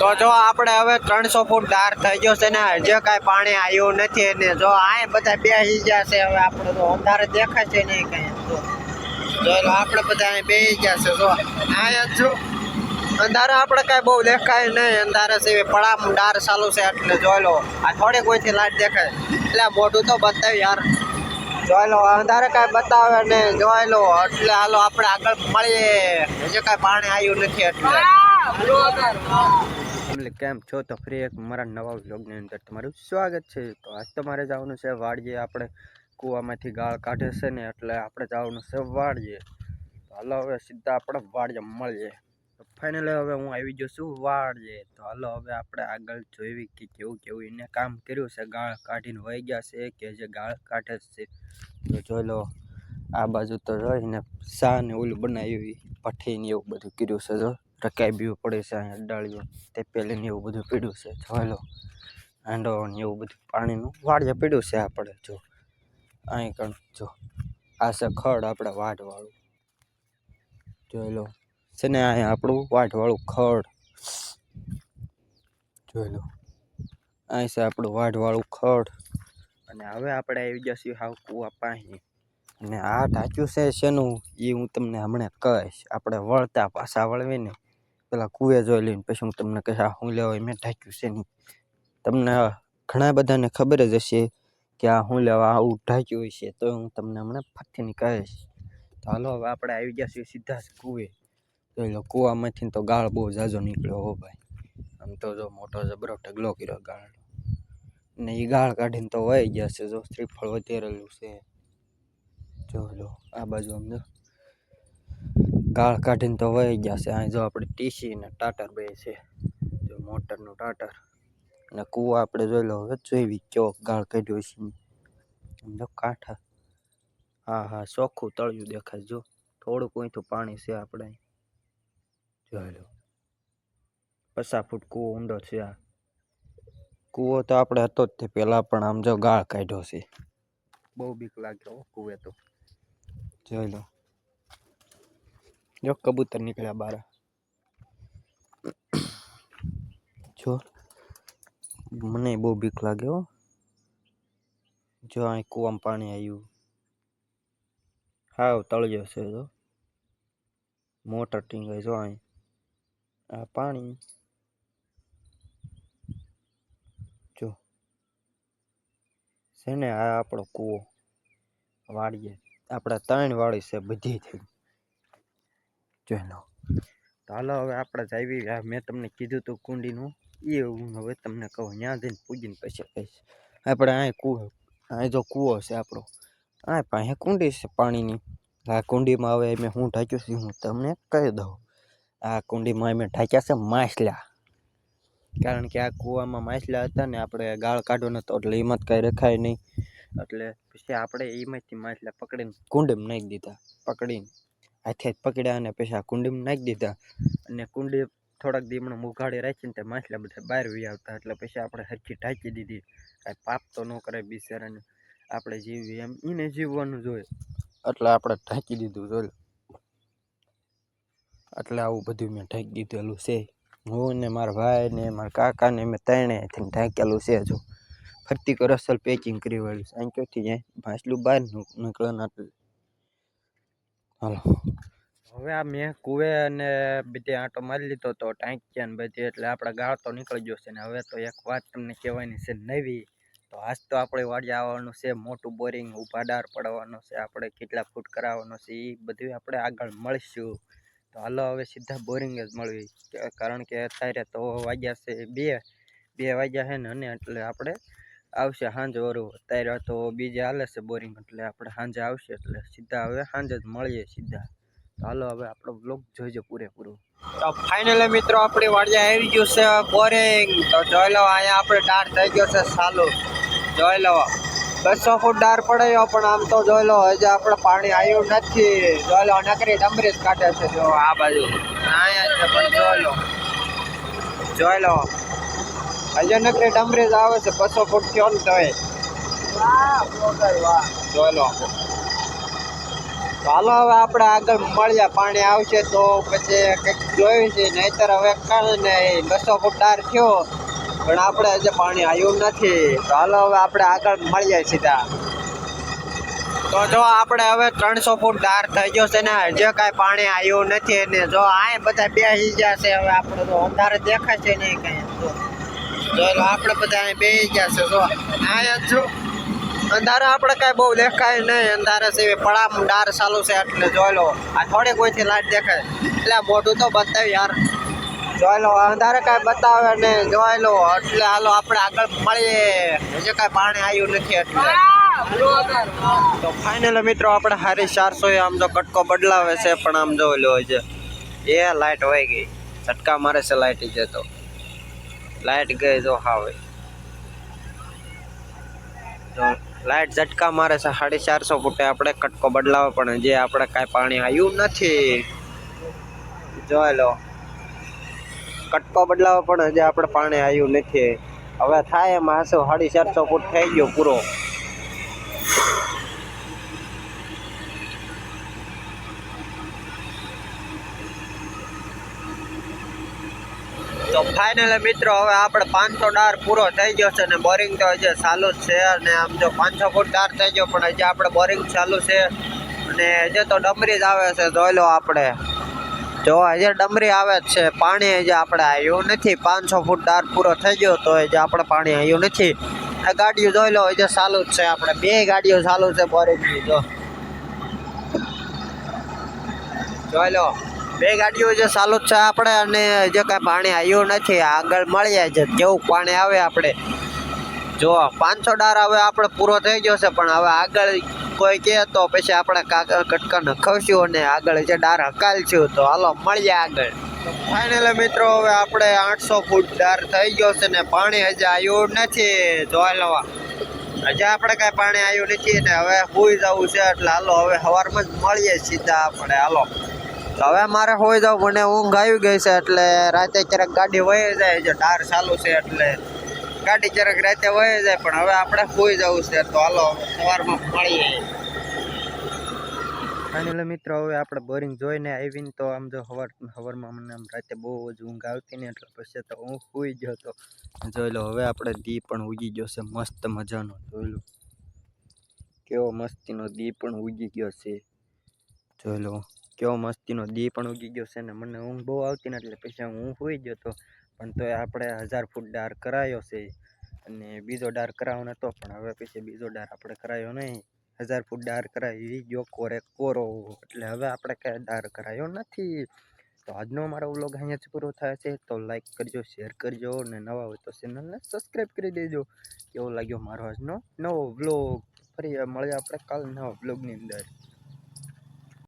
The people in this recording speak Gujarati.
તો જો આપણે હવે 300 ફૂટ ડાર થઈ ગયો છે ને હજી કાંઈ પાણી આવ્યું નથી ને જો આ બધા બેસી ગયા છે હવે આપણે તો અંધારે દેખાય છે નહીં કઈ જો આપણે બધા અહીં બેસી ગયા છે જો આ જો અંધારે આપણે કાંઈ બહુ દેખાય નહીં અંધારે છે પડામ ડાર ચાલુ છે એટલે જોઈ લો આ થોડી કોઈથી લાઈટ દેખાય એટલે મોઢું તો બતાવ્યું યાર જોઈ લો અંધારે કાંઈ બતાવે નહીં જોઈ લો એટલે હાલો આપણે આગળ મળીએ હજી કાંઈ પાણી આવ્યું નથી એટલે કેમ છો તો ફરી એક મારા નવા વ્લોગની અંદર તમારું સ્વાગત છે તો આજ તમારે જવાનું છે વાડીએ આપણે કૂવામાંથી ગાળ કાઢે છે ને એટલે આપણે જવાનું છે વાડીએ તો હાલો હવે સીધા આપણે વાડીએ મળીએ તો ફાઇનલી હવે હું આવી ગયો છું વાડીએ તો હાલો હવે આપણે આગળ જોઈ કે કેવું એને કામ કર્યું છે ગાળ કાઢીને વહી ગયા છે કે જે ગાળ કાઢે છે તો જોઈ લો આ બાજુ તો જોઈને સા ને ઓલું બનાવ્યું ભઠ્ઠી ને એવું બધું કર્યું છે જો રકાઈ બીવું પડે છે અહીંયા ડાળીઓ તે પહેલીને એવું બધું પીડ્યું છે જોઈ લો હાંડો ને એવું બધું પાણીનું વાડીએ પીડ્યું છે આપણે જો અહીં કણ જો આ છે ખડ આપણે વાઢવાળું જોઈ લો છે ને અહીંયા આપણું વાઢવાળું ખડ જોઈ લો અહીં છે આપણું વાઢવાળું ખડ અને હવે આપણે આવી ગયા છીએ હાવ કૂવા પાણી અને આ ઢાંચ્યું છે શેનું એ હું તમને હમણાં કહીશ આપણે વળતા પાછા વળવીને પેલા કૂવે જોઈ લઈને પછી હું તમને કહીશ આ શું લેવાય મેં ઢાંક્યું છે નહીં તમને ઘણા બધાને ખબર જ હશે કે આ શું લેવા આવું ઢાંક્યું હોય છે તો હું તમને હમણાં ફરીથી કહીશ તો હાલો હવે આપણે આવી ગયા છીએ સીધા જ કૂવે જોઈ લો કૂવામાંથી તો ગાળ બહુ ઝાઝો નીકળ્યો હો ભાઈ આમ તો જો મોટો જબરો ઢગલો કર્યો ગાળ ને એ ગાળ કાઢીને તો વહી ગયા છે જો શ્રીફળ વધેરેલું છે જો લો આ બાજુ આમ જો ગાળ કાઢીને તો વહી ગયા છે અહીં જો આપણે ટીસી ને ટાટર બે છે જો મોટરનું ટાટર અને કૂવો આપણે જોઈ લો હવે જોઈ કેવો ગાળ કાઢ્યો છે જો કાંઠા હા ચોખ્ખું તળિયું દેખાય જો થોડુંક ઊંચું પાણી છે આપણે જોઈ લો 50 ફૂટ કૂવો ઊંડો છે આ કૂવો તો આપણે હતો જ તે પહેલાં પણ આમ જો ગાળ કાઢ્યો છે બહુ બીક લાગ્યો કૂવે તો જોઈ લો જો કબૂતર નીકળ્યા બાર જો મને બહુ બીક લાગ્યો જો અહીં કૂવામાં પાણી આવ્યું હાવ તળિયો છે જો મોટર ટીંગાય જો અહીં આ પાણી જો છે ને આ આપણો કૂવો વાડીએ આપણે 3 વાડી છે બધી થઈ જોઈ લો તો હાલો હવે આપણે જાવી મેં તમને કીધું તું કુંડીનું એ હું હવે તમને કહું ત્યાં જઈને પૂજીને પછી કહીશ આપણે અહીં જો કૂવો છે આપણો આ પાસે કુંડી છે પાણીની આ કુંડીમાં હવે મેં હું ઢાંક્યું છે હું તમને કહી દઉં આ કુંડીમાં મેં ઢાંક્યા છે માછલા કારણ કે આ કૂવામાં માછલા હતા ને આપણે ગાળ કાઢો નતો એટલે એમાં જ કાંઈ રખાય નહીં એટલે પછી આપણે એમાંથી માછલા પકડીને કુંડીમાં નાખી દીધા પકડીને હાથે જ પકડ્યા અને પછી આ કુંડીમાં નાખી દીધા અને કુંડી થોડાક દીમણું ઉઘાડી રાખીને તે માછલા બધા બહાર વી આવતા એટલે પછી આપણે હરખી ઢાંકી દીધી કાંઈ પાપ તો ન કરે બિચારાને આપણે જીવીએ એમ એને જીવવાનું જોઈએ એટલે આપણે ઢાંકી દીધું જોઈ એટલે આવું બધું મેં ઢાંકી દીધેલું છે હું ને મારા ભાઈ ને મારા કાકા ને મેં 3 ઢાંકેલું છે જો ફરતી કર અસલ પેકિંગ કરી વાળ્યું અહીં ક્યાંથી જાય માછલું બહાર નીકળે ના હાલો હવે આ મેં કૂવે અને બધે આંટો મારી લીધો તો ટાંકી ને બધી એટલે આપણે ગાળ તો નીકળી ગયો છે ને હવે તો એક વાત તમને કહેવાની છે નવી તો આજ તો આપણે વાડી આવવાનું છે મોટું બોરિંગ ઊભા ડાર પડવાનો છે આપણે કેટલા ફૂટ કરાવવાનો છે એ બધું આપણે આગળ મળીશું તો હાલો હવે સીધા બોરિંગ જ મળવી કારણ કે અત્યારે તો વાગ્યા છે 2 વાગ્યા છે ને અને એટલે આપણે આવશે સાંજે વરું અત્યારે તો બીજે હાલે છે બોરિંગ એટલે આપણે સાંજે આવશે એટલે સીધા હવે સાંજે જ મળીએ સીધા હાલો હવે આપણો બ્લોગ જોઈજો પૂરેપૂરો તો ફાઇનલી મિત્રો આપણી વાડીએ આવી ગયું છે બોરિંગ તો જોઈ લો અહીંયા આપણે ડાર થઈ ગયો છે ચાલુ જોઈ લો 200 ફૂટ ડાર પડ્યો પણ આમ તો જોઈ લો હજી આપણે પાણી આવ્યું નથી જોઈ લો નકરી ડમરી જ કાઢે છે જો આ બાજુ અહીંયા છે પણ જોઈ લો હજી નકરી ડમરી જ આવે છે 200 ફૂટ થયો ને તોય જોઈ લો હાલો હવે આપણે આગળ મળ્યા પાણી આવશે તો પછી કંઈક જોયું છે નહીતર હવે કારણે 200 ફૂટ ડાર થયો પણ આપણે હજી પાણી આવ્યું નથી તો હાલો હવે આપણે આગળ મળીએ સીધા તો જો આપણે હવે 300 ફૂટ ડાર થઈ ગયો છે ને હજી કાંઈ પાણી આવ્યું નથી અને જો આ બધા બેસી ગયા છે હવે આપણે તો અંધારે દેખાય છે નહીં કાંઈ જો આપણે બધા અહીં બેસી ગયા છે જો અહીંયા જો અંધારે આપણે કાંઈ બહુ દેખાય નહીં અંધારે છે પડામ ડાર ચાલુ છે એટલે જોઈ લો આ થોડી કોઈથી લાઈટ દેખાય એટલે મોઢું તો બતાવી યાર જોઈ લો અંધારે કાંઈ બતાવે નહીં જોઈ લો એટલે હાલો આપણે આગળ મળીએ હજી કાંઈ પાણી આવ્યું નથી એટલે તો ફાઇનલ મિત્રો આપણે હારી 400 આમ તો કટકો બદલાવે છે પણ આમ જોઈ લો છે એ લાઈટ વહી ગઈ ઝટકા મારે છે લાઈટ જતો લાઈટ ગઈ જો હા ભાઈ લાઈટ ઝટકા મારે છે 450 ફૂટે આપણે કટકો બદલાવે પણ જે આપણે કાંઈ પાણી આવ્યું નથી જોઈ લો કટકો બદલાવે પણ હજી આપણે પાણી આવ્યું નથી હવે થાય એમાં હશે 450 ફૂટ થઈ ગયો પૂરો તો ફાઇનલ મિત્રો હવે આપણે 500 ડાર પૂરો થઈ ગયો છે અને બોરિંગ તો હજી ચાલુ જ છે અને આમ જો 500 ફૂટ ડાર થઈ ગયો પણ હજી આપણે બોરિંગ ચાલુ છે અને હજી તો ડમરી જ આવે છે જોઈ લો આપણે જો હજી ડમરી આવે જ છે પાણી હજી આપણે આવ્યું નથી 500 ફૂટ ડાર પૂરો થઈ ગયો તો હજી આપણે પાણી આવ્યું નથી આ ગાડીઓ જોઈ લો હજી ચાલુ જ છે આપણે 2 ગાડીઓ ચાલુ છે બોરિંગની જોઈ લો 2 ગાડીઓ જે ચાલુ જ છે આપણે અને જે કાંઈ પાણી આવ્યું નથી આગળ મળીએ છે કેવું પાણી આવે આપણે જો 500 ડાર હવે આપણે પૂરો થઈ ગયો છે પણ હવે આગળ કોઈ કહે તો પછી આપણે કટકા નખાવશું અને આગળ જે ડાર હકાલશું તો હાલો મળીએ આગળ ફાઇનલ મિત્રો હવે આપણે 800 ફૂટ ડાર થઈ ગયો છે ને પાણી હજી આવ્યું નથી જોઈ લેવા હજી આપણે કાંઈ પાણી આવ્યું નથી ને હવે સુઈ જવું છે એટલે હાલો હવે સવારમાં જ મળીએ સીધા આપણે હાલો હવે મારે હોઈ જાવ મને ઊંઘ આવી ગઈ છે એટલે રાતે ક્યારેક ગાડી વહી જાય છે ડાર ચાલુ છે એટલે ગાડી ક્યારેક રાતે વહી જાય પણ હવે આપણે હોઈ જવું છે તો હાલો સવારમાં મળીએ ફાઇનલ મિત્રો હવે આપણે બોરિંગ જોઈને આવીને તો આમ જો સવારમાં મને આમ રાતે બહુ જ ઊંઘ આવતી ને એટલે પછી તો હું સુઈ ગયો તો જોઈ લો હવે આપણે દી પણ ઉગી ગયો છે મસ્ત મજાનો જોઈ લો કેવો મસ્તીનો દી પણ ઉગી ગયો છે જોઈ લો કેવો મસ્તીનો દી પણ ઉગી ગયો છે ને મને ઊંઘ બહુ આવતી ને એટલે પછી હું સુઈ ગયો હતો પણ તોય આપણે 1000 ફૂટ ડાર કરાયો છે અને બીજો ડાર કરાવવાનો હતો પણ હવે પછી બીજો ડાર આપણે કરાયો નહીં 1000 ફૂટ ડાર કરાવી ગયો કોરો એટલે હવે આપણે કાંઈ ડાર કરાયો નથી તો આજનો અમારો વ્લોગ અહીંયા જ પૂરો થાય છે તો લાઈક કરજો શેર કરજો અને નવા હોય તો ચેનલને સબસ્ક્રાઈબ કરી દેજો કેવો લાગ્યો મારો આજનો નવો વ્લોગ ફરી મળીએ આપણે કાલ નવા વ્લોગની અંદર